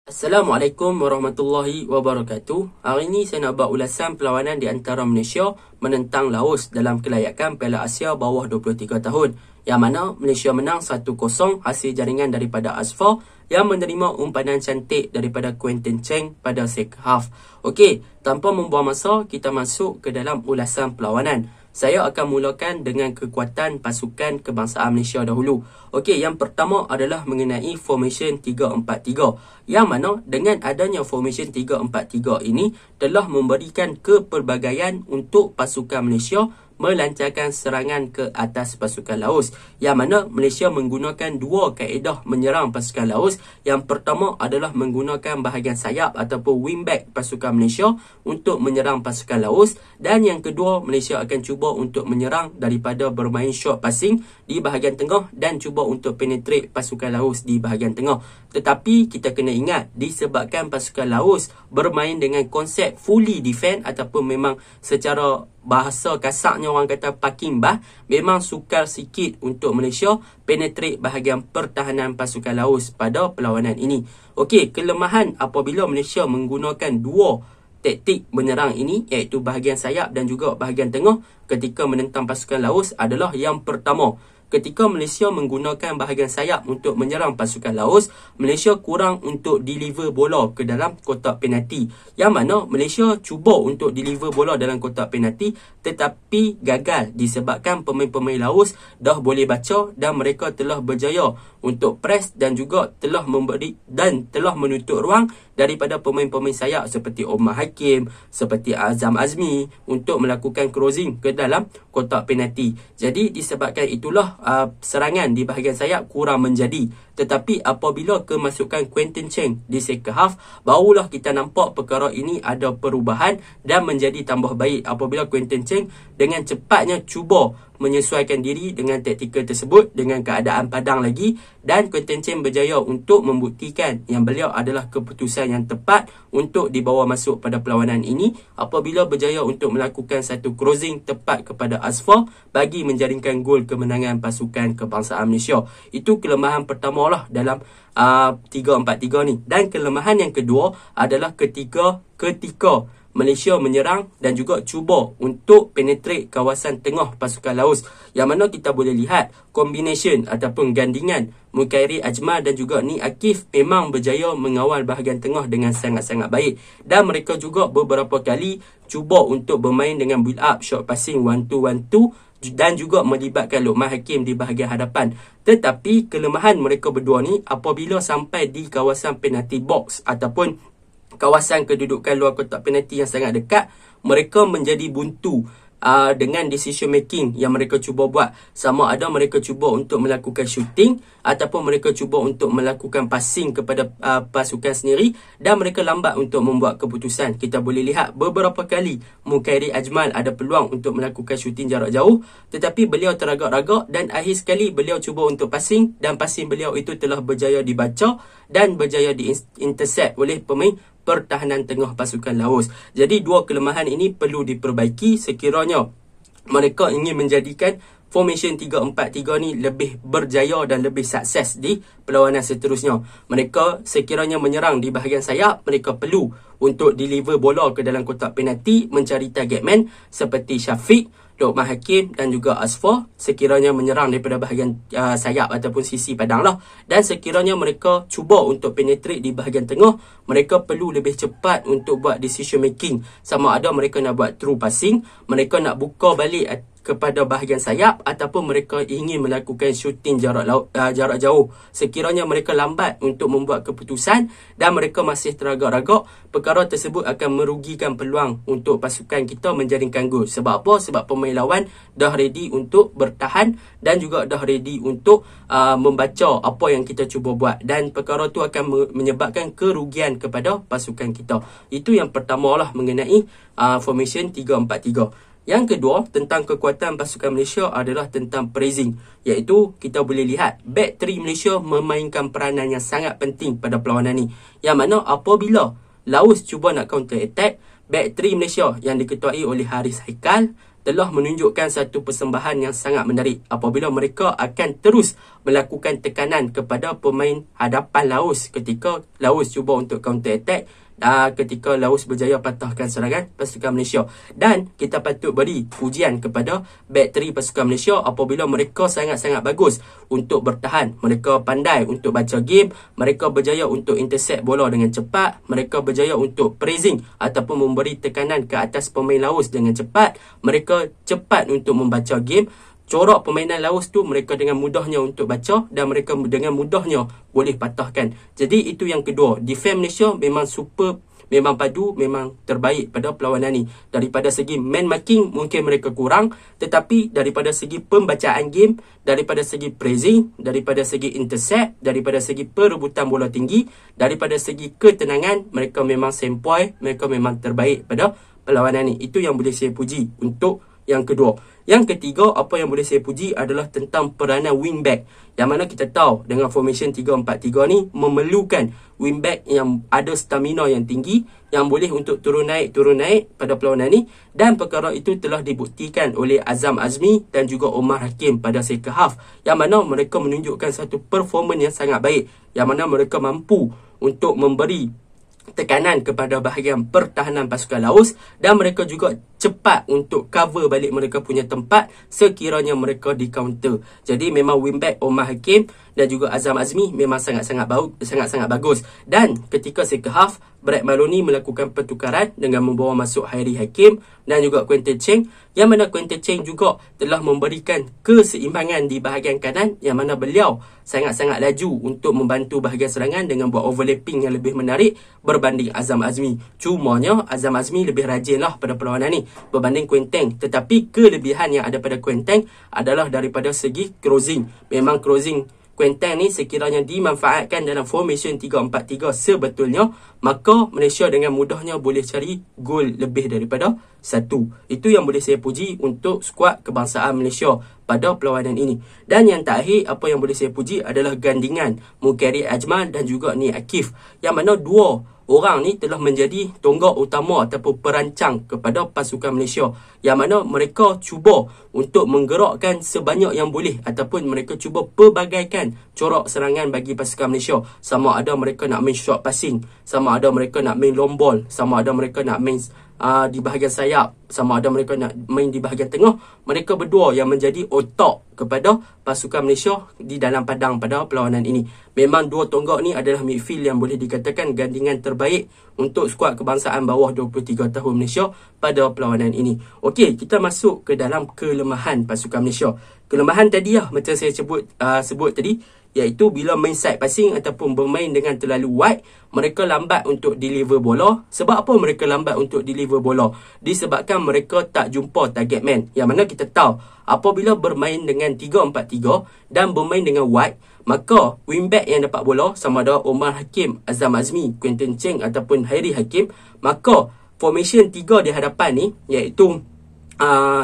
Assalamualaikum warahmatullahi wabarakatuh. Hari ini saya nak buat ulasan perlawanan di antara Malaysia menentang Laos dalam kelayakan Piala Asia bawah 23 tahun. Yang mana Malaysia menang 1-0 hasil jaringan daripada Asfar yang menerima umpanan cantik daripada Quinton Cheng pada second half. Okey, tanpa membuang masa, kita masuk ke dalam ulasan perlawanan. Saya akan mulakan dengan kekuatan pasukan kebangsaan Malaysia dahulu. Okey, yang pertama adalah mengenai formation 3-4-3. Yang mana dengan adanya formation 3-4-3 ini telah memberikan kepelbagaian untuk pasukan Malaysia melancarkan serangan ke atas pasukan Laos. Yang mana Malaysia menggunakan dua kaedah menyerang pasukan Laos. Yang pertama adalah menggunakan bahagian sayap ataupun wingback pasukan Malaysia untuk menyerang pasukan Laos. Dan yang kedua, Malaysia akan cuba untuk menyerang daripada bermain short passing di bahagian tengah dan cuba untuk penetrate pasukan Laos di bahagian tengah. Tetapi kita kena ingat, disebabkan pasukan Laos bermain dengan konsep fully defend ataupun memang secara bahasa kasarnya orang kata parking bah, memang sukar sikit untuk Malaysia penetrate bahagian pertahanan pasukan Laos pada perlawanan ini. Okey, kelemahan apabila Malaysia menggunakan dua taktik menyerang ini, iaitu bahagian sayap dan juga bahagian tengah ketika menentang pasukan Laos adalah yang pertama. Ketika Malaysia menggunakan bahagian sayap untuk menyerang pasukan Laos, Malaysia kurang untuk deliver bola ke dalam kotak penalti. Yang mana Malaysia cuba untuk deliver bola dalam kotak penalti tetapi gagal disebabkan pemain-pemain Laos dah boleh baca dan mereka telah berjaya untuk press dan juga telah menutup ruang daripada pemain-pemain sayap seperti Omar Hakim, seperti Azam Azmi untuk melakukan crossing ke dalam kotak penalti. Jadi disebabkan itulah serangan di bahagian sayap kurang menjadi. Tetapi apabila kemasukan Quinton Cheng di second half, barulah kita nampak perkara ini ada perubahan dan menjadi tambah baik apabila Quinton Cheng dengan cepatnya cuba menyesuaikan diri dengan taktikal tersebut dengan keadaan padang lagi, dan Quinton Cheng berjaya untuk membuktikan yang beliau adalah keputusan yang tepat untuk dibawa masuk pada perlawanan ini apabila berjaya untuk melakukan satu crossing tepat kepada Asfar bagi menjaringkan gol kemenangan pasukan kebangsaan Malaysia. Itu kelemahan pertama lah dalam 3-4-3 ni. Dan kelemahan yang kedua adalah ketika Malaysia menyerang dan juga cuba untuk penetrate kawasan tengah pasukan Laos. Yang mana kita boleh lihat combination ataupun gandingan Mukairi Ajmal dan juga Ni Akif memang berjaya mengawal bahagian tengah dengan sangat-sangat baik. Dan mereka juga beberapa kali cuba untuk bermain dengan build up short passing 1-2-1-2 dan juga melibatkan Luqman Hakim di bahagian hadapan. Tetapi kelemahan mereka berdua ni apabila sampai di kawasan penalty box ataupun kawasan kedudukan luar kotak penalti yang sangat dekat, mereka menjadi buntu dengan decision making yang mereka cuba buat. Sama ada mereka cuba untuk melakukan shooting ataupun mereka cuba untuk melakukan passing kepada pasukan sendiri dan mereka lambat untuk membuat keputusan. Kita boleh lihat beberapa kali Mukairi Ajmal ada peluang untuk melakukan shooting jarak jauh, tetapi beliau teragak-ragak dan akhir sekali beliau cuba untuk passing dan passing beliau itu telah berjaya dibaca dan berjaya di-intercept oleh pemain pertahanan tengah pasukan Laos. Jadi dua kelemahan ini perlu diperbaiki sekiranya mereka ingin menjadikan formation 3-4-3 ni lebih berjaya dan lebih sukses di perlawanan seterusnya. Mereka sekiranya menyerang di bahagian sayap, mereka perlu untuk deliver bola ke dalam kotak penalti, mencari target man seperti Syafiq, Luqman Hakim dan juga Asfar sekiranya menyerang daripada bahagian sayap ataupun sisi padang lah. Dan sekiranya mereka cuba untuk penetrate di bahagian tengah, mereka perlu lebih cepat untuk buat decision making. Sama ada mereka nak buat through passing, mereka nak buka balik kepada bahagian sayap ataupun mereka ingin melakukan shooting jarak jauh. Sekiranya mereka lambat untuk membuat keputusan dan mereka masih teragak-ragak, perkara tersebut akan merugikan peluang untuk pasukan kita menjaringkan gol. Sebab apa? Sebab pemain lawan dah ready untuk bertahan dan juga dah ready untuk membaca apa yang kita cuba buat, dan perkara tu akan menyebabkan kerugian kepada pasukan kita. Itu yang pertama lah mengenai formation 3-4-3. Yang kedua, tentang kekuatan pasukan Malaysia adalah tentang pressing. Iaitu, kita boleh lihat, back 3 Malaysia memainkan peranan yang sangat penting pada perlawanan ni. Yang mana apabila Laos cuba nak counter attack, back 3 Malaysia yang diketuai oleh Haris Haikal telah menunjukkan satu persembahan yang sangat menarik apabila mereka akan terus melakukan tekanan kepada pemain hadapan Laos ketika Laos cuba untuk counter attack ketika Laos berjaya patahkan serangan pasukan Malaysia. Dan kita patut beri pujian kepada back three pasukan Malaysia apabila mereka sangat-sangat bagus untuk bertahan. Mereka pandai untuk baca game, mereka berjaya untuk intercept bola dengan cepat, mereka berjaya untuk pressing ataupun memberi tekanan ke atas pemain Laos dengan cepat, mereka cepat untuk membaca game. Corak permainan Laos tu mereka dengan mudahnya untuk baca dan mereka dengan mudahnya boleh patahkan. Jadi itu yang kedua. Defense Malaysia memang super, memang padu, memang terbaik pada perlawanan ni. Daripada segi man marking mungkin mereka kurang, tetapi daripada segi pembacaan game, daripada segi pressing, daripada segi intercept, daripada segi perebutan bola tinggi, daripada segi ketenangan, mereka memang sempoi, mereka memang terbaik pada perlawanan ni. Itu yang boleh saya puji untuk yang kedua. Yang ketiga, apa yang boleh saya puji adalah tentang peranan wingback. Yang mana kita tahu dengan formation 3-4-3 ni memerlukan wingback yang ada stamina yang tinggi, yang boleh untuk turun naik pada perlawanan ni. Dan perkara itu telah dibuktikan oleh Azam Azmi dan juga Omar Hakim pada second half. Yang mana mereka menunjukkan satu performance yang sangat baik. Yang mana mereka mampu untuk memberi tekanan kepada bahagian pertahanan pasukan Laos dan mereka juga cepat untuk cover balik mereka punya tempat sekiranya mereka di counter. Jadi memang wingback Omar Hakim dan juga Azam Azmi memang sangat-sangat bagus. Dan ketika second half, Brad Maloney melakukan pertukaran dengan membawa masuk Hairi Hakim dan juga Quinton Cheng, yang mana Quinton Cheng juga telah memberikan keseimbangan di bahagian kanan, yang mana beliau sangat-sangat laju untuk membantu bahagian serangan dengan buat overlapping yang lebih menarik berbanding Azam Azmi. Cumanya Azam Azmi lebih rajin lah pada perlawanan ni berbanding Quinton. Tetapi kelebihan yang ada pada Quinton adalah daripada segi crossing. Memang crossing Quinton ni sekiranya dimanfaatkan dalam formation 3-4-3 sebetulnya, maka Malaysia dengan mudahnya boleh cari gol lebih daripada satu. Itu yang boleh saya puji untuk skuad kebangsaan Malaysia pada perlawanan ini. Dan yang terakhir, apa yang boleh saya puji adalah gandingan Mukari Ajman dan juga Ni Akif, yang mana dua orang ni telah menjadi tonggak utama ataupun perancang kepada pasukan Malaysia, yang mana mereka cuba untuk menggerakkan sebanyak yang boleh ataupun mereka cuba pelbagaikan corak serangan bagi pasukan Malaysia. Sama ada mereka nak main short passing, sama ada mereka nak main long ball, sama ada mereka nak main di bahagian sayap, sama ada mereka nak main di bahagian tengah. Mereka berdua yang menjadi otak kepada pasukan Malaysia di dalam padang pada perlawanan ini. Memang dua tonggak ni adalah midfield yang boleh dikatakan gandingan terbaik untuk skuad kebangsaan bawah 23 tahun Malaysia pada perlawanan ini. Okey, kita masuk ke dalam kelemahan pasukan Malaysia. Kelemahan tadi lah, macam saya sebut tadi, iaitu bila main side passing ataupun bermain dengan terlalu wide, mereka lambat untuk deliver bola. Sebab apa mereka lambat untuk deliver bola? Disebabkan mereka tak jumpa target man. Yang mana kita tahu, apabila bermain dengan 3-4-3 dan bermain dengan wide, maka wingback yang dapat bola, sama ada Omar Hakim, Azam Azmi, Quinton Cheng ataupun Hairi Hakim, maka formation 3 di hadapan ni, iaitu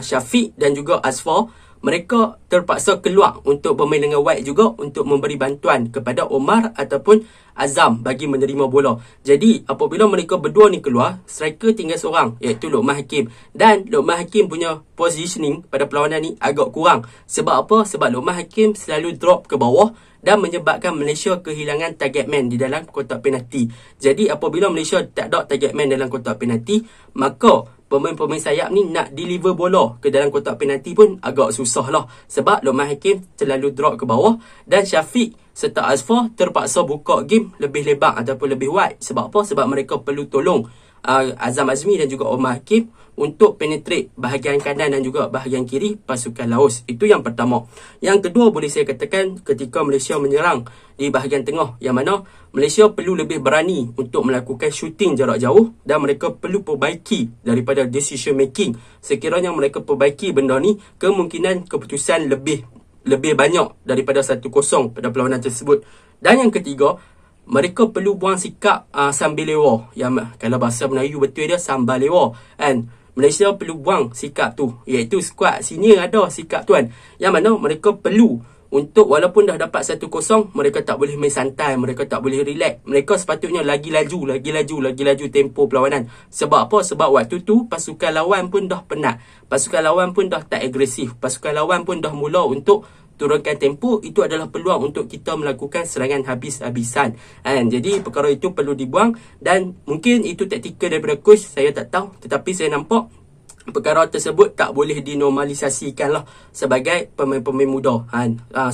Syafiq dan juga Asfar, mereka terpaksa keluar untuk bermain dengan wide juga untuk memberi bantuan kepada Omar ataupun Azam bagi menerima bola. Jadi apabila mereka berdua ni keluar, striker tinggal seorang, iaitu Luqman Hakim. Dan Luqman Hakim punya positioning pada perlawanan ni agak kurang. Sebab apa? Sebab Luqman Hakim selalu drop ke bawah dan menyebabkan Malaysia kehilangan target man di dalam kotak penalti. Jadi apabila Malaysia tak ada target man dalam kotak penalti, maka pemain-pemain sayap ni nak deliver bola ke dalam kotak penalti pun agak susah lah. Sebab Luqman Hakim terlalu drop ke bawah dan Syafiq serta Asfar terpaksa buka game lebih lebar ataupun lebih wide. Sebab apa? Sebab mereka perlu tolong Azam Azmi dan juga Omar Hakim untuk penetrate bahagian kanan dan juga bahagian kiri pasukan Laos. Itu yang pertama. Yang kedua, boleh saya katakan ketika Malaysia menyerang di bahagian tengah, yang mana Malaysia perlu lebih berani untuk melakukan shooting jarak jauh dan mereka perlu perbaiki daripada decision making. Sekiranya mereka perbaiki benda ni, kemungkinan keputusan lebih banyak daripada 1-0 pada perlawanan tersebut. Dan yang ketiga, mereka perlu buang sikap sambil lewa. Yang kalau bahasa Melayu betul dia sambal lewa. And Malaysia perlu buang sikap tu, iaitu skuad senior ada sikap tuan, yang mana mereka perlu untuk walaupun dah dapat 1-0, mereka tak boleh main santai, mereka tak boleh relax. Mereka sepatutnya lagi laju tempo perlawanan. Sebab apa? Sebab waktu tu pasukan lawan pun dah penat. Pasukan lawan pun dah tak agresif. Pasukan lawan pun dah mula untuk turunkan tempo. Itu adalah peluang untuk kita melakukan serangan habis-habisan. Jadi perkara itu perlu dibuang, dan mungkin itu taktikal daripada coach, saya tak tahu. Tetapi saya nampak perkara tersebut tak boleh dinormalisasikan lah sebagai pemain-pemain muda,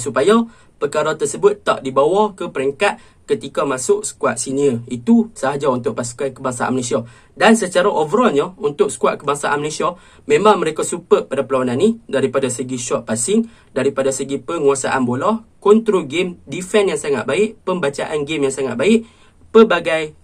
supaya perkara tersebut tak dibawa ke peringkat ketika masuk skuad senior. Itu sahaja untuk pasukan kebangsaan Malaysia. Dan secara overallnya untuk skuad kebangsaan Malaysia, memang mereka super pada perlawanan ni, daripada segi shot passing, daripada segi penguasaan bola, control game, defense yang sangat baik, pembacaan game yang sangat baik, pelbagai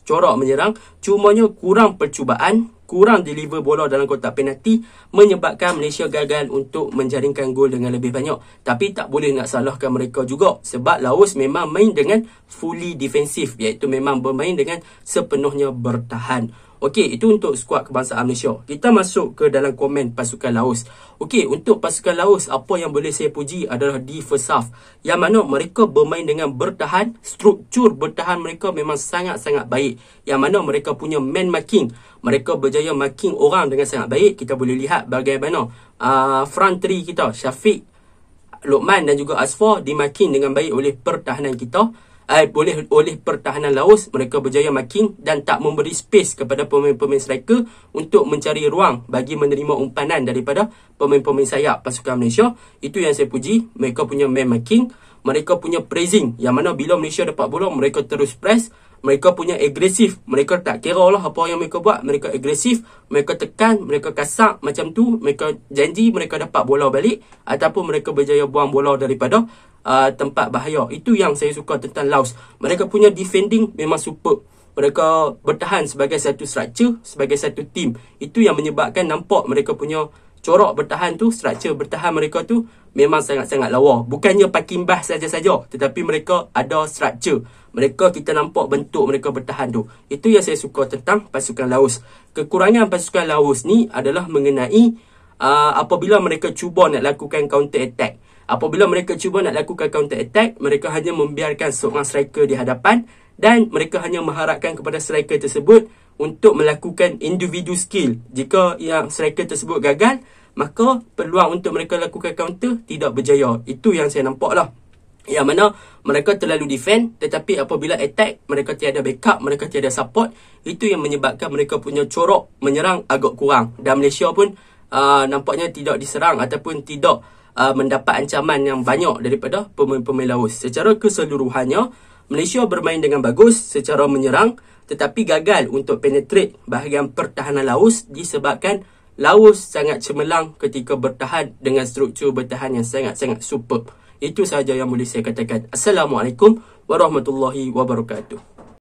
corak menyerang. Cumanya kurang percubaan, kurang deliver bola dalam kotak penalti, menyebabkan Malaysia gagal untuk menjaringkan gol dengan lebih banyak. Tapi tak boleh nak salahkan mereka juga, sebab Laos memang main dengan fully defensif, iaitu memang bermain dengan sepenuhnya bertahan. Okey, itu untuk skuad kebangsaan Malaysia. Kita masuk ke dalam komen pasukan Laos. Okey, untuk pasukan Laos, apa yang boleh saya puji adalah di first half, yang mana mereka bermain dengan bertahan. Struktur bertahan mereka memang sangat-sangat baik, yang mana mereka punya man marking, mereka berjaya marking orang dengan sangat baik. Kita boleh lihat bagaimana front three kita, Syafiq, Lokman dan juga Asfar dimarking dengan baik oleh pertahanan kita. Oleh pertahanan Laos. Mereka berjaya marking dan tak memberi space kepada pemain-pemain striker untuk mencari ruang bagi menerima umpanan daripada pemain-pemain sayap pasukan Malaysia. Itu yang saya puji. Mereka punya man marking, mereka punya pressing, yang mana bila Malaysia dapat bola, mereka terus press. Mereka punya agresif, mereka tak kira lah apa yang mereka buat, mereka agresif, mereka tekan, mereka kasak macam tu, mereka janji mereka dapat bola balik, ataupun mereka berjaya buang bola daripada tempat bahaya. Itu yang saya suka tentang Laos. Mereka punya defending memang superb. Mereka bertahan sebagai satu structure, sebagai satu team. Itu yang menyebabkan nampak mereka punya corak bertahan tu, struktur bertahan mereka tu memang sangat-sangat lawa. Bukannya pakimbah saja-saja, tetapi mereka ada struktur. Mereka, kita nampak bentuk mereka bertahan tu. Itu yang saya suka tentang pasukan Laos. Kekurangan pasukan Laos ni adalah mengenai apabila mereka cuba nak lakukan counter attack. Apabila mereka cuba nak lakukan counter attack, mereka hanya membiarkan seorang striker di hadapan, dan mereka hanya mengharapkan kepada striker tersebut untuk melakukan individu skill. Jika yang striker tersebut gagal, maka peluang untuk mereka lakukan counter tidak berjaya. Itu yang saya nampak lah. Yang mana mereka terlalu defend, tetapi apabila attack, mereka tiada backup, mereka tiada support. Itu yang menyebabkan mereka punya corak menyerang agak kurang. Dan Malaysia pun nampaknya tidak diserang ataupun tidak mendapat ancaman yang banyak daripada pemain-pemain Laos. Secara keseluruhannya, Malaysia bermain dengan bagus secara menyerang, tetapi gagal untuk penetrate bahagian pertahanan Laos disebabkan Laos sangat cemerlang ketika bertahan dengan struktur bertahan yang sangat-sangat superb. Itu sahaja yang boleh saya katakan. Assalamualaikum warahmatullahi wabarakatuh.